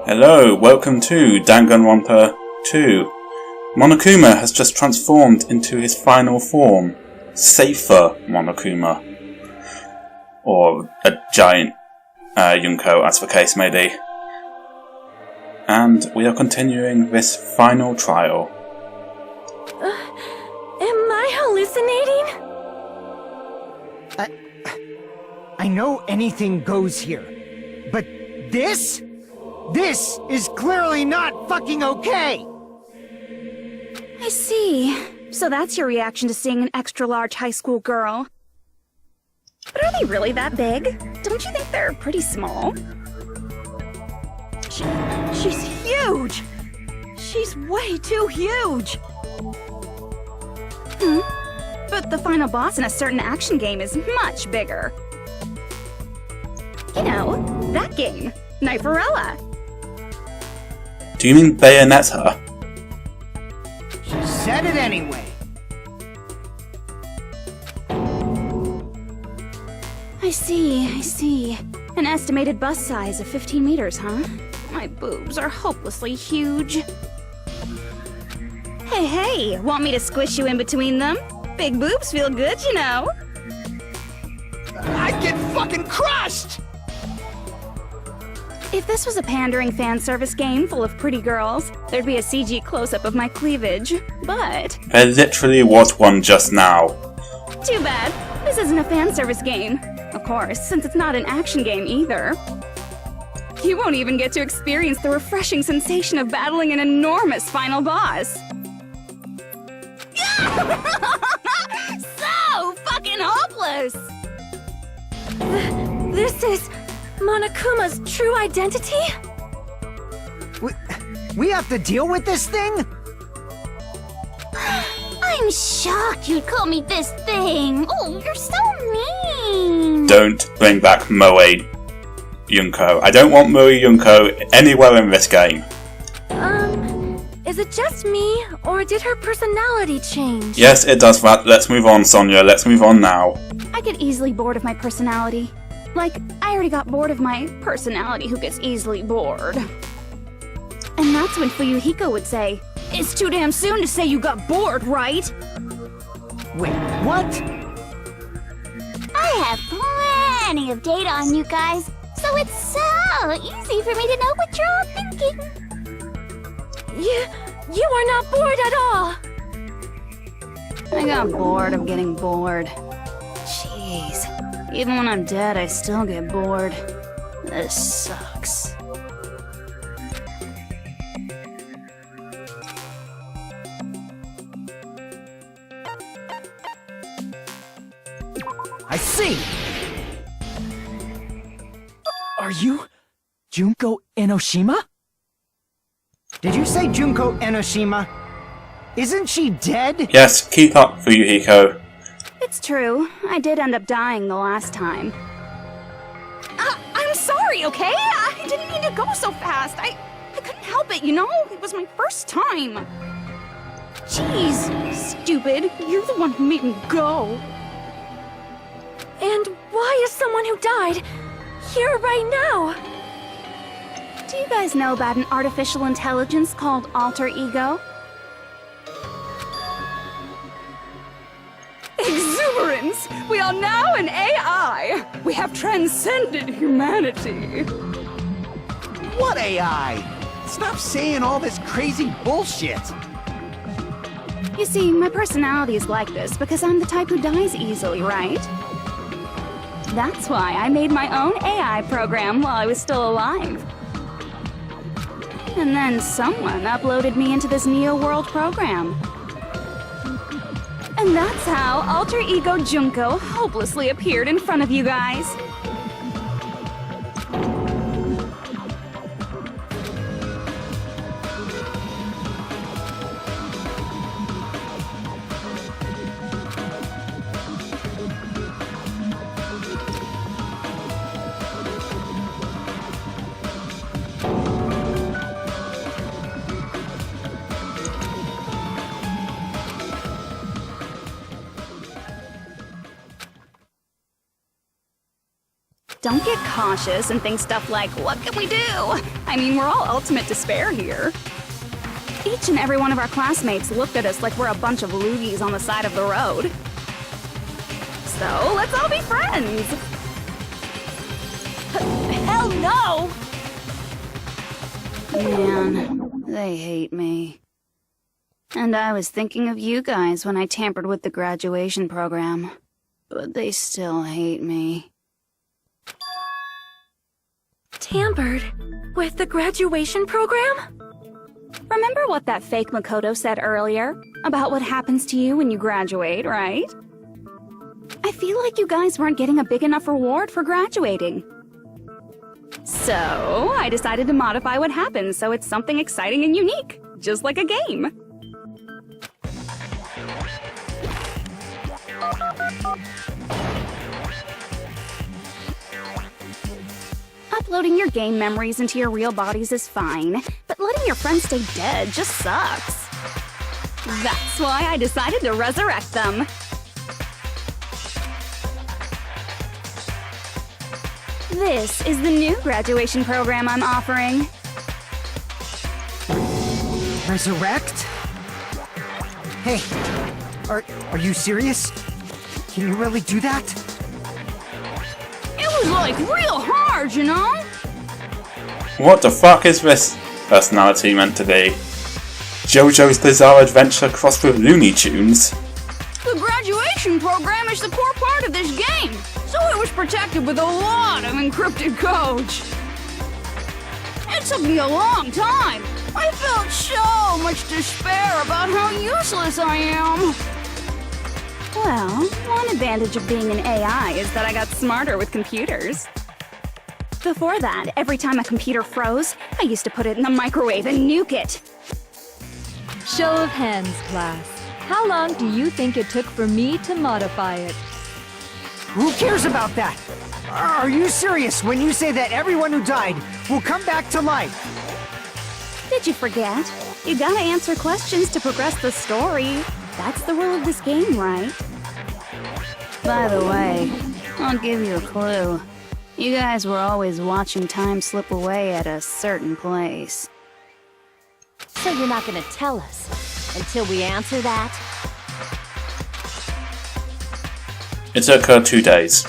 Hello, welcome to Danganronpa 2. Monokuma has just transformed into his final form, Safer Monokuma. Or a giant Yunko, as the case may be. And we are continuing this final trial. Am I hallucinating? I know anything goes here, but this is clearly not fucking okay! I see. So that's your reaction to seeing an extra-large high school girl. But are they really that big? Don't you think they're pretty small? She's huge! She's way too huge! But the final boss in a certain action game is much bigger. You know, that game, Kniferella. Do you mean Bayonetta? She said it anyway. I see. An estimated bust size of 15 meters, huh? My boobs are hopelessly huge. Hey, want me to squish you in between them? Big boobs feel good, you know. I'd get fucking crushed! If this was a pandering fan service game full of pretty girls, there'd be a CG close-up of my cleavage, but... There literally was one just now. Too bad. This isn't a fan service game. Of course, since it's not an action game either. You won't even get to experience the refreshing sensation of battling an enormous final boss. So fucking hopeless! This is Monokuma's true identity? We have to deal with this thing? I'm shocked you'd call me this thing. Oh, you're so mean. Don't bring back Moe Yunko. I don't want Moe Yunko anywhere in this game. Is it just me, or did her personality change? Yes, it does that. Let's move on, Sonia. Let's move on now. I get easily bored of my personality. Like, I already got bored of my personality who gets easily bored. And that's when Fuyuhiko would say, "It's too damn soon to say you got bored, right?" Wait, what? I have plenty of data on you guys, so it's so easy for me to know what you're all thinking. You are not bored at all! I got bored of getting bored. Jeez. Even when I'm dead, I still get bored. This sucks. I see! Are you Junko Enoshima? Did you say Junko Enoshima? Isn't she dead? Yes, keep up, Fuyuhiko. It's true. I did end up dying the last time. I'm sorry, okay? I didn't mean to go so fast. I couldn't help it, you know? It was my first time. Jeez, stupid. You're the one who made me go. And why is someone who died here right now? Do you guys know about an artificial intelligence called alter ego? Exuberance! We are now an AI! We have transcended humanity! What AI? Stop saying all this crazy bullshit! You see, my personality is like this because I'm the type who dies easily, right? That's why I made my own AI program while I was still alive. And then someone uploaded me into this Neo-World program. And that's how Alter Ego Junko hopelessly appeared in front of you guys. Don't get cautious and think stuff like, what can we do? I mean, we're all ultimate despair here. Each and every one of our classmates looked at us like we're a bunch of loogies on the side of the road. So, let's all be friends! Hell no! Man, they hate me. And I was thinking of you guys when I tampered with the graduation program. But they still hate me. Tampered with the graduation program? Remember what that fake Makoto said earlier? About what happens to you when you graduate, right? I feel like you guys weren't getting a big enough reward for graduating. So, I decided to modify what happens so it's something exciting and unique, just like a game. Uploading your game memories into your real bodies is fine, but letting your friends stay dead just sucks. That's why I decided to resurrect them. This is the new graduation program I'm offering. Resurrect? Hey, are you serious? Can you really do that? It was like real hard, you know? What the fuck is this personality meant to be? JoJo's Bizarre Adventure crossed with Looney Tunes? The graduation program is the core part of this game, so it was protected with a lot of encrypted codes. It took me a long time. I felt so much despair about how useless I am. Well, one advantage of being an AI is that I got smarter with computers. Before that, every time a computer froze, I used to put it in the microwave and nuke it. Show of hands, class. How long do you think it took for me to modify it? Who cares about that? Are you serious when you say that everyone who died will come back to life? Did you forget? You gotta answer questions to progress the story. That's the rule of this game, right? By the way, I'll give you a clue. You guys were always watching time slip away at a certain place. So you're not gonna tell us until we answer that? It took her 2 days.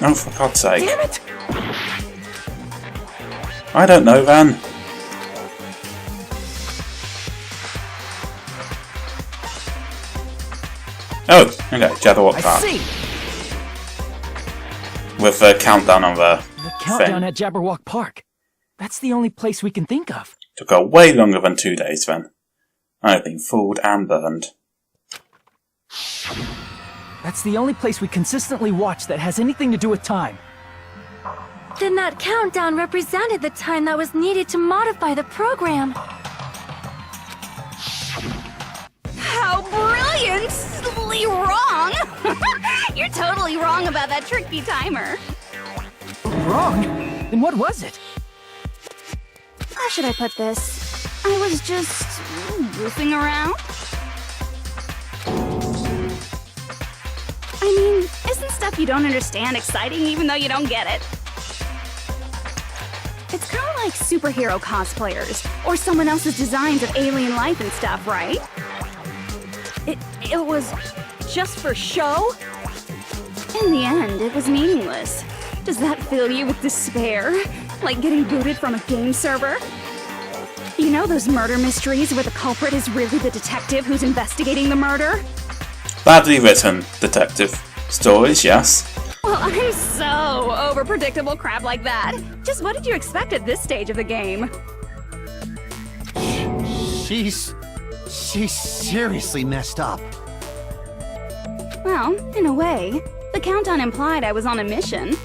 Oh, for God's sake. Damn it! I don't know, Van. Oh, okay, Jabberwock I Park. see! With a countdown on the Countdown thing. at Jabberwock Park. That's the only place we can think of. Took her way longer than 2 days, then. I've been fooled and burned. That's the only place we consistently watch that has anything to do with time. Then that countdown represented the time that was needed to modify the program. How brilliantly wrong! You're totally wrong about that tricky timer. Wrong? Then what was it? How should I put this? I was just goofing around. I mean, isn't stuff you don't understand exciting even though you don't get it? It's kind of like superhero cosplayers, or someone else's designs of alien life and stuff, right? It was just for show? In the end, it was meaningless. Does that fill you with despair? Like getting booted from a game server? You know those murder mysteries where the culprit is really the detective who's investigating the murder? Badly written detective stories, yes. Well, I'm so over predictable crap like that. Just what did you expect at this stage of the game? She's seriously messed up. Well, in a way, the countdown implied I was on a mission.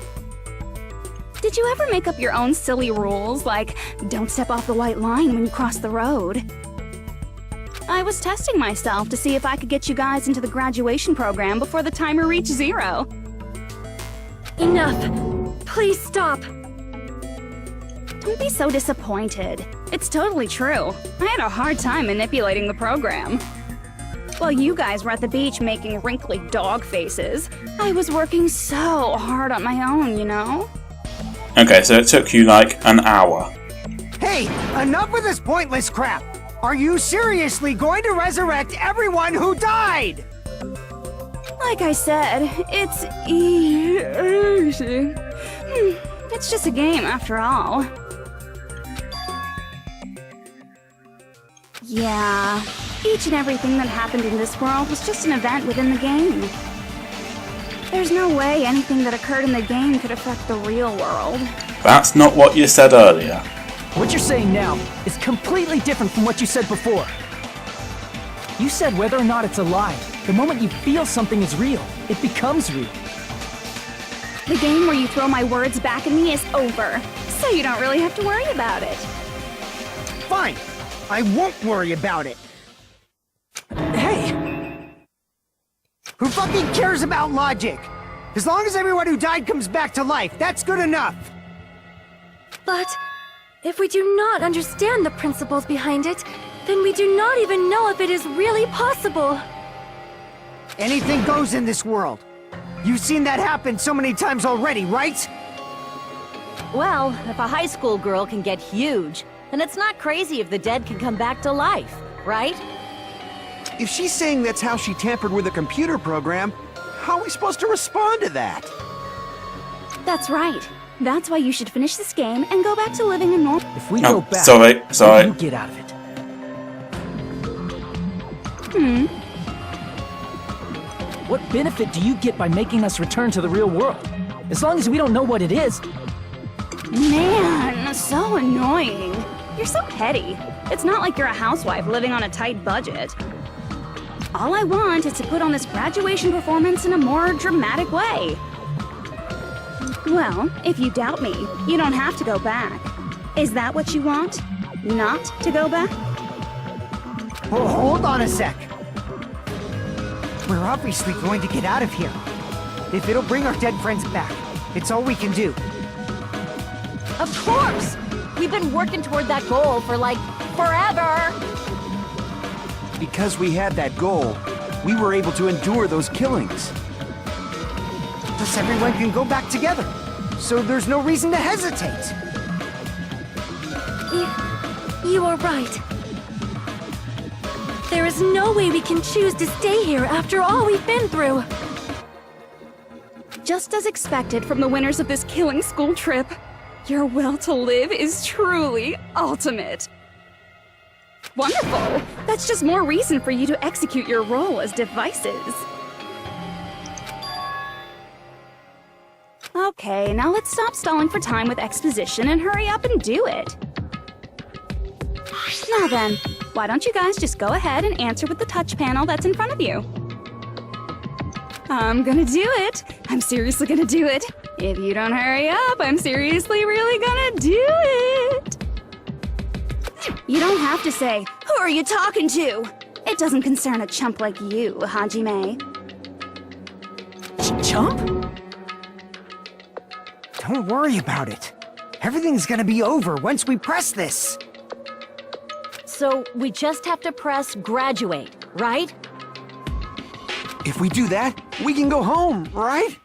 Did you ever make up your own silly rules, like don't step off the white line when you cross the road? I was testing myself to see if I could get you guys into the graduation program before the timer reached 0. Enough! Please stop! Don't be so disappointed. It's totally true. I had a hard time manipulating the program. While you guys were at the beach making wrinkly dog faces, I was working so hard on my own, you know? Okay, so it took you like an hour. Hey, enough with this pointless crap! Are you seriously going to resurrect everyone who died? Like I said, it's easy. It's just a game after all. Yeah, each and everything that happened in this world was just an event within the game. There's no way anything that occurred in the game could affect the real world. That's not what you said earlier. What you're saying now is completely different from what you said before. You said whether or not it's a lie. The moment you feel something is real, it becomes real. The game where you throw my words back at me is over, so you don't really have to worry about it. Fine, I won't worry about it. Hey! Who fucking cares about logic? As long as everyone who died comes back to life, that's good enough. But if we do not understand the principles behind it, then we do not even know if it is really possible. Anything goes in this world. You've seen that happen so many times already, right? Well, if a high school girl can get huge, then it's not crazy if the dead can come back to life, right? If she's saying that's how she tampered with a computer program, how are we supposed to respond to that? That's right. That's why you should finish this game and go back to living a normal... If we go back, sorry. what do you get out of it? What benefit do you get by making us return to the real world? As long as we don't know what it is. Man, so annoying. You're so petty. It's not like you're a housewife living on a tight budget. All I want is to put on this graduation performance in a more dramatic way. Well, if you doubt me, you don't have to go back. Is that what you want? Not to go back? Oh, hold on a sec. We're obviously going to get out of here. If it'll bring our dead friends back, it's all we can do. Of course! We've been working toward that goal for, like, forever! Because we had that goal, we were able to endure those killings. Plus everyone can go back together, so there's no reason to hesitate. You are right. There is no way we can choose to stay here after all we've been through. Just as expected from the winners of this killing school trip, your will to live is truly ultimate. Wonderful! That's just more reason for you to execute your role as devices. Okay, now let's stop stalling for time with exposition and hurry up and do it. Now then, why don't you guys just go ahead and answer with the touch panel that's in front of you? I'm gonna do it. I'm seriously gonna do it. If you don't hurry up, I'm seriously really gonna do it. You don't have to say, "Who are you talking to?" It doesn't concern a chump like you, Hajime. Chump? Don't worry about it. Everything's gonna be over once we press this. So we just have to press graduate, right? If we do that, we can go home, right?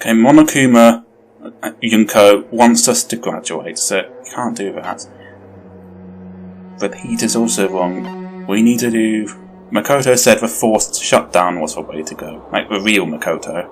Okay, Monokuma Yunko wants us to graduate, so you can't do that. But Heat is also wrong. We need to do... Makoto said the forced shutdown was the way to go. Like, the real Makoto.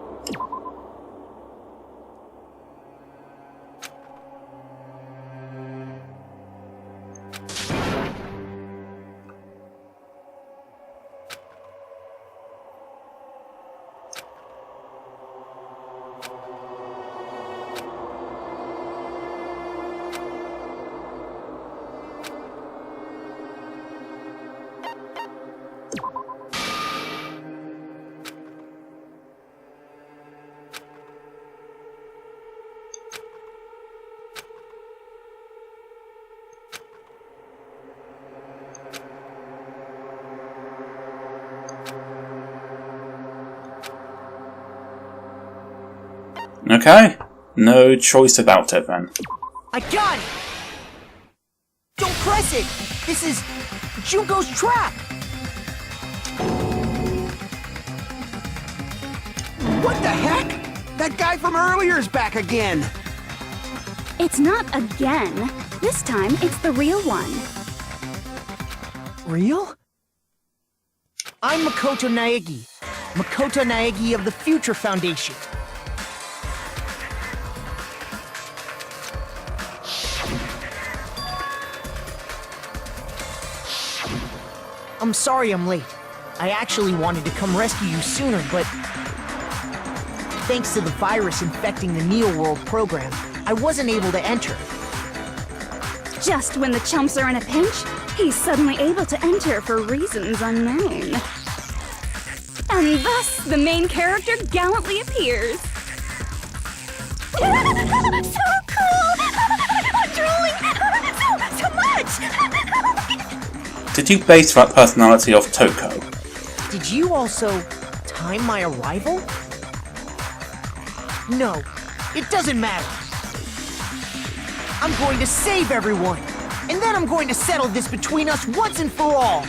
Okay, no choice about it then. I got it! Don't press it! This is Junko's trap! What the heck? That guy from earlier is back again. It's not again. This time, it's the real one. Real? I'm Makoto Naegi. Makoto Naegi of the Future Foundation. I'm sorry I'm late. I actually wanted to come rescue you sooner, but thanks to the virus infecting the Neo World program, I wasn't able to enter. Just when the chumps are in a pinch, he's suddenly able to enter for reasons unknown. And thus, the main character gallantly appears. So cool! I'm drooling so much! Did you base that personality off Toko? Did you also time my arrival? No, it doesn't matter. I'm going to save everyone, and then I'm going to settle this between us once and for all.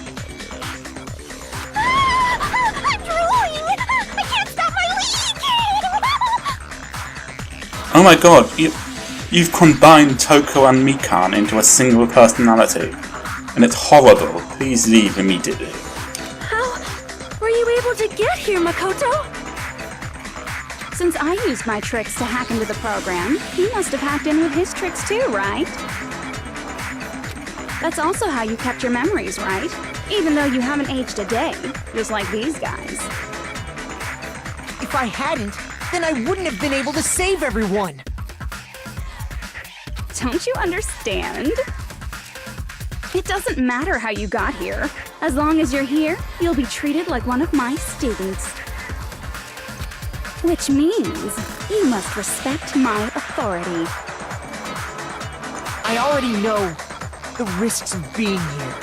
I'm drooling! I can't stop my leak! Oh my god, you've combined Toko and Mikan into a single personality. And it's horrible. Please leave immediately. How were you able to get here, Makoto? Since I used my tricks to hack into the program, he must have hacked in with his tricks too, right? That's also how you kept your memories, right? Even though you haven't aged a day, just like these guys. If I hadn't, then I wouldn't have been able to save everyone. Don't you understand? It doesn't matter how you got here. As long as you're here, you'll be treated like one of my students. Which means you must respect my authority. I already know the risks of being here.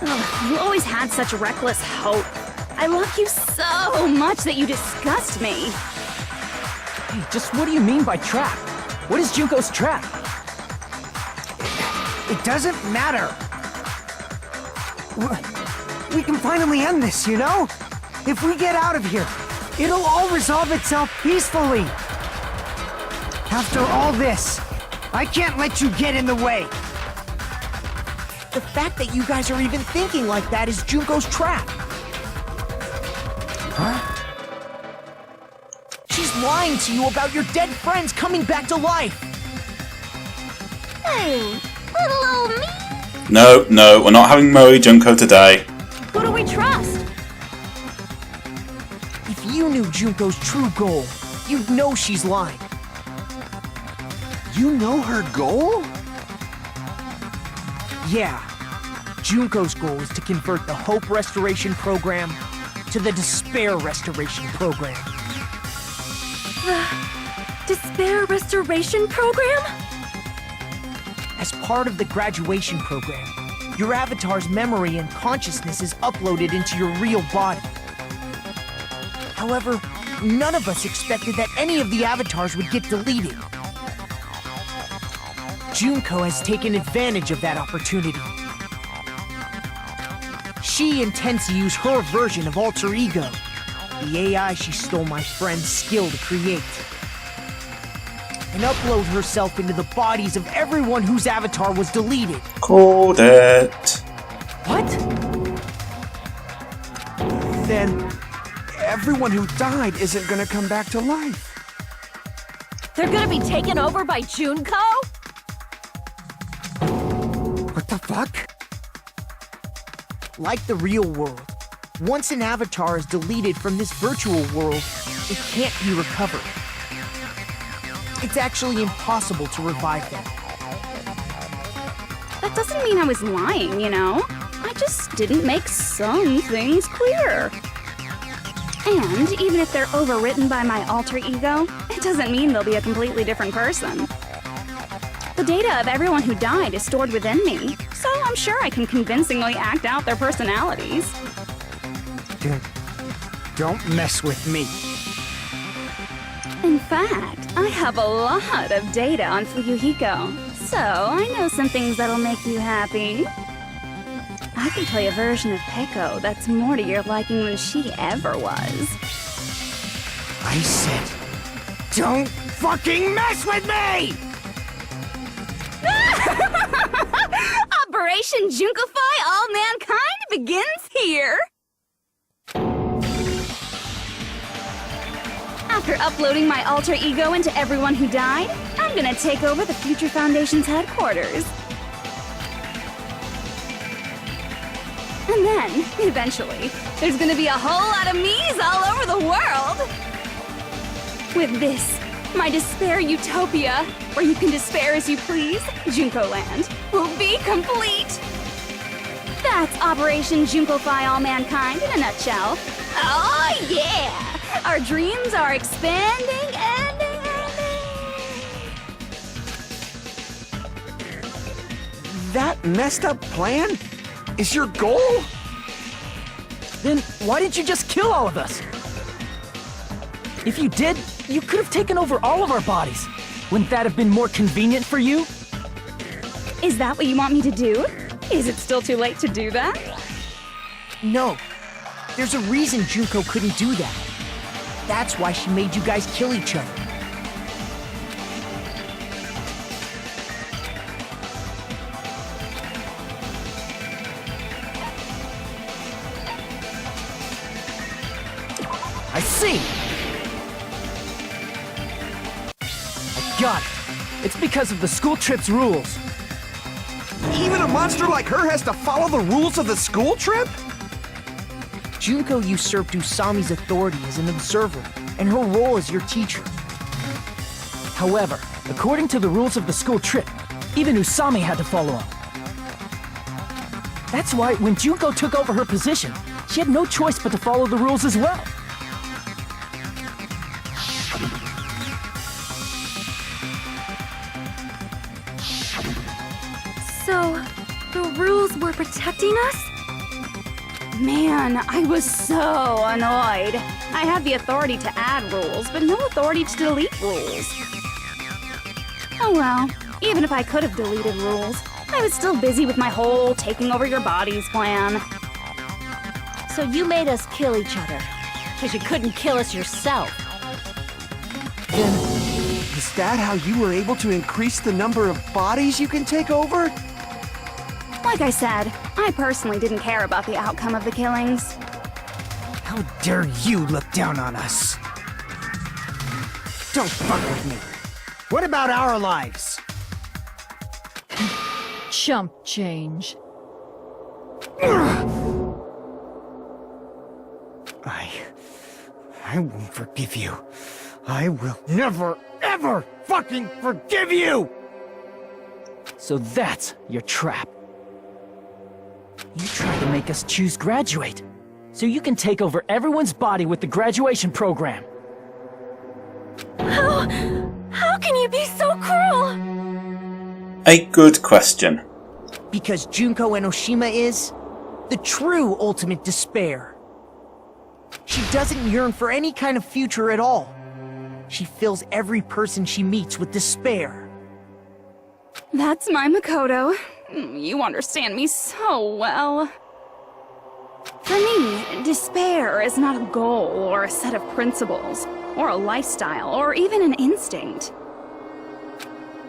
Ugh, you always had such reckless hope. I love you so much that you disgust me. Hey, just what do you mean by trap? What is Junko's trap? It doesn't matter. We can finally end this, you know? If we get out of here, it'll all resolve itself peacefully. After all this, I can't let you get in the way. The fact that you guys are even thinking like that is Junko's trap. Huh? She's lying to you about your dead friends coming back to life. Hey, little old me. No, we're not having Moe Junko today. Who do we trust? If you knew Junko's true goal, you'd know she's lying. You know her goal? Yeah. Junko's goal is to convert the Hope Restoration Program to the Despair Restoration Program. Despair Restoration Program? As part of the graduation program, your avatar's memory and consciousness is uploaded into your real body. However, none of us expected that any of the avatars would get deleted. Junko has taken advantage of that opportunity. She intends to use her version of Alter Ego, the AI she stole my friend's skill to create, and upload herself into the bodies of everyone whose avatar was deleted. Called it. What? Then everyone who died isn't gonna come back to life. They're gonna be taken over by Junko? What the fuck? Like the real world, once an avatar is deleted from this virtual world, it can't be recovered. It's actually impossible to revive them. That doesn't mean I was lying, you know? I just didn't make some things clear. And even if they're overwritten by my alter ego, it doesn't mean they'll be a completely different person. The data of everyone who died is stored within me, so I'm sure I can convincingly act out their personalities. Don't mess with me. In fact, I have a lot of data on Fuyuhiko, so I know some things that'll make you happy. I can play a version of Peko that's more to your liking than she ever was. I said, don't fucking mess with me! Operation Junkify All Mankind begins here! After uploading my alter ego into everyone who died, I'm gonna take over the Future Foundation's headquarters. And then, eventually, there's gonna be a whole lot of me's all over the world! With this, my despair utopia, where you can despair as you please, Junko Land, will be complete! That's Operation Junkify All Mankind in a nutshell. Oh yeah! Our dreams are expanding and That messed up plan is your goal? Then why didn't you just kill all of us? If you did, you could have taken over all of our bodies. Wouldn't that have been more convenient for you? Is that what you want me to do? Is it still too late to do that? No. There's a reason Junko couldn't do that. That's why she made you guys kill each other. I see! I got it. It's because of the school trip's rules. Even a monster like her has to follow the rules of the school trip? Junko usurped Usami's authority as an observer, and her role as your teacher. However, according to the rules of the school trip, even Usami had to follow them. That's why when Junko took over her position, she had no choice but to follow the rules as well. So, the rules were protecting us? Man, I was so annoyed. I had the authority to add rules, but no authority to delete rules. Oh well, even if I could have deleted rules, I was still busy with my whole taking over your bodies plan. So you made us kill each other, because you couldn't kill us yourself. Then, is that how you were able to increase the number of bodies you can take over? Like I said, I personally didn't care about the outcome of the killings. How dare you look down on us? Don't fuck with me. What about our lives? Chump change. I won't forgive you. I will never, ever fucking forgive you! So that's your trap. You tried to make us choose graduate, so you can take over everyone's body with the graduation program. How can you be so cruel? A good question. Because Junko Enoshima is the true ultimate despair. She doesn't yearn for any kind of future at all. She fills every person she meets with despair. That's my Makoto. You understand me so well. For me, despair is not a goal or a set of principles, or a lifestyle, or even an instinct.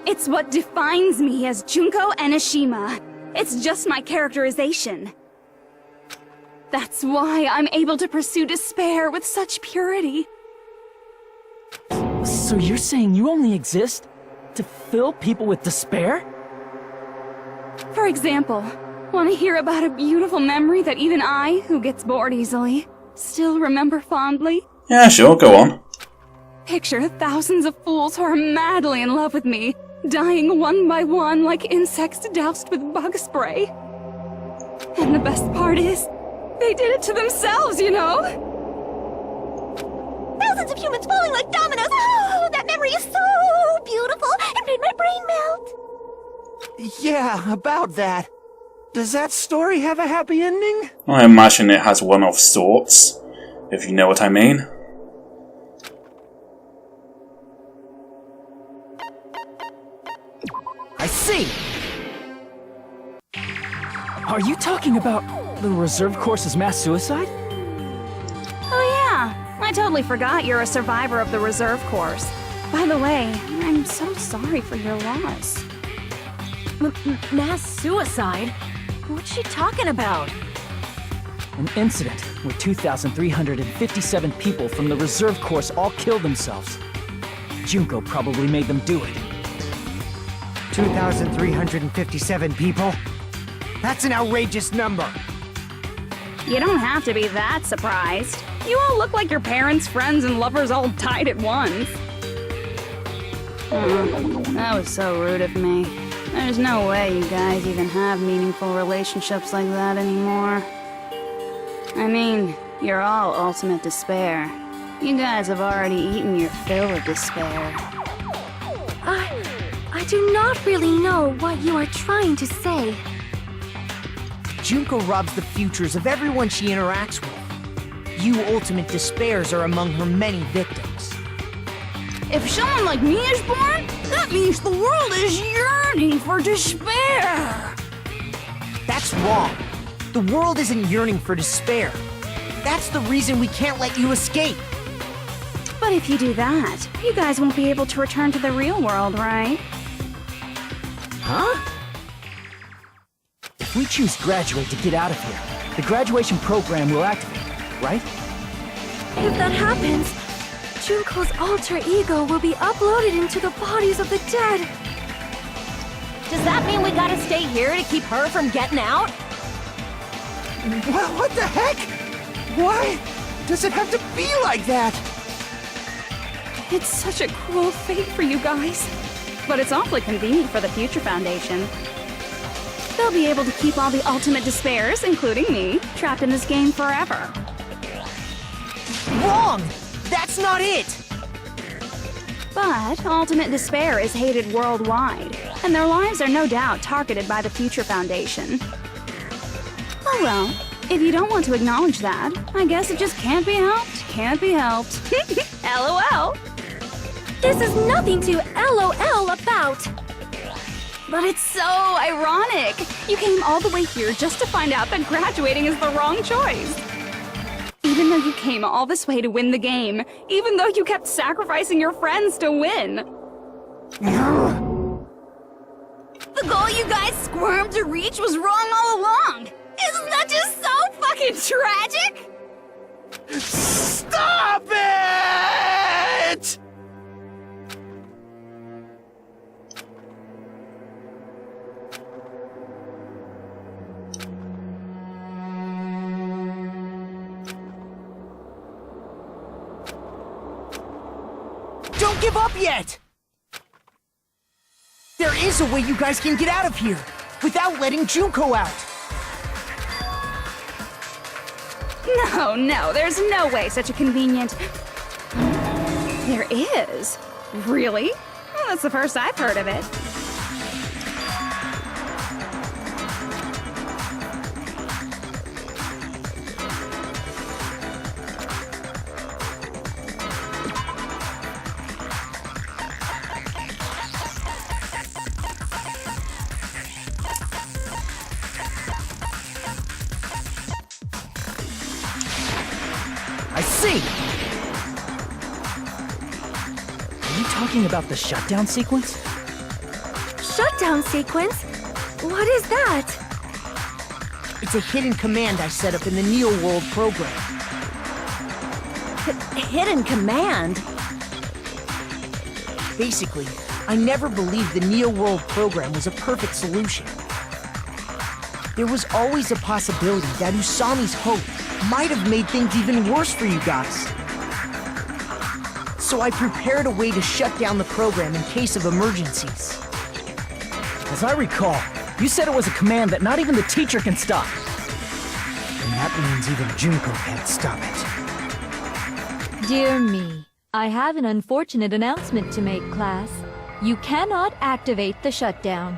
It's what defines me as Junko Enoshima. It's just my characterization. That's why I'm able to pursue despair with such purity. So you're saying you only exist to fill people with despair? For example, want to hear about a beautiful memory that even I, who gets bored easily, still remember fondly? Yeah, sure, go on. Picture thousands of fools who are madly in love with me, dying one by one like insects doused with bug spray. And the best part is, they did it to themselves, you know? Thousands of humans falling like dominoes. Oh, that memory is so beautiful. It made my brain melt. Yeah, about that. Does that story have a happy ending? I imagine it has one of sorts, if you know what I mean. I see! Are you talking about the reserve course's mass suicide? Oh yeah, I totally forgot you're a survivor of the reserve course. By the way, I'm so sorry for your loss. Mass suicide? What's she talking about? An incident where 2,357 people from the reserve course all killed themselves. Junko probably made them do it. 2,357 people? That's an outrageous number. You don't have to be that surprised. You all look like your parents, friends, and lovers all died at once. That was so rude of me. There's no way you guys even have meaningful relationships like that anymore. I mean, you're all ultimate despair. You guys have already eaten your fill of despair. I do not really know what you are trying to say. Junko robs the futures of everyone she interacts with. You ultimate despairs are among her many victims. If someone like me is born, that means the world is yearning for despair. That's wrong. The world isn't yearning for despair. That's the reason we can't let you escape. But if you do that, you guys won't be able to return to the real world, right? Huh? If we choose graduate to get out of here, the graduation program will activate, right? If that happens, Junko's alter ego will be uploaded into the bodies of the dead. Does that mean we gotta stay here to keep her from getting out? Well, what the heck? Why does it have to be like that? It's such a cruel fate for you guys. But it's awfully convenient for the Future Foundation. They'll be able to keep all the ultimate despairs, including me, trapped in this game forever. Wrong! That's not it! But ultimate despair is hated worldwide, and their lives are no doubt targeted by the Future Foundation. Oh well, if you don't want to acknowledge that, I guess it just can't be helped. Can't be helped. LOL. This is nothing to LOL about. But it's so ironic. You came all the way here just to find out that graduating is the wrong choice. Even though you came all this way to win the game, even though you kept sacrificing your friends to win. The goal you guys squirmed to reach was wrong all along. Isn't that just so fucking tragic? Stop it! Don't give up yet! There is a way you guys can get out of here, without letting Junko out! No, there's no way such a convenient... There is? Really? Well, that's the first I've heard of it. I see! Are you talking about the shutdown sequence? Shutdown sequence? What is that? It's a hidden command I set up in the Neo World program. Hidden command? Basically, I never believed the Neo World program was a perfect solution. There was always a possibility that Usami's hope might have made things even worse for you guys. So I prepared a way to shut down the program in case of emergencies. As I recall, you said it was a command that not even the teacher can stop. And that means even Junko can't stop it. Dear me, I have an unfortunate announcement to make, class. You cannot activate the shutdown.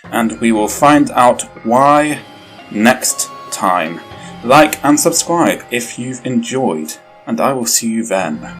And we will find out why next time. Like and subscribe if you've enjoyed, and I will see you then.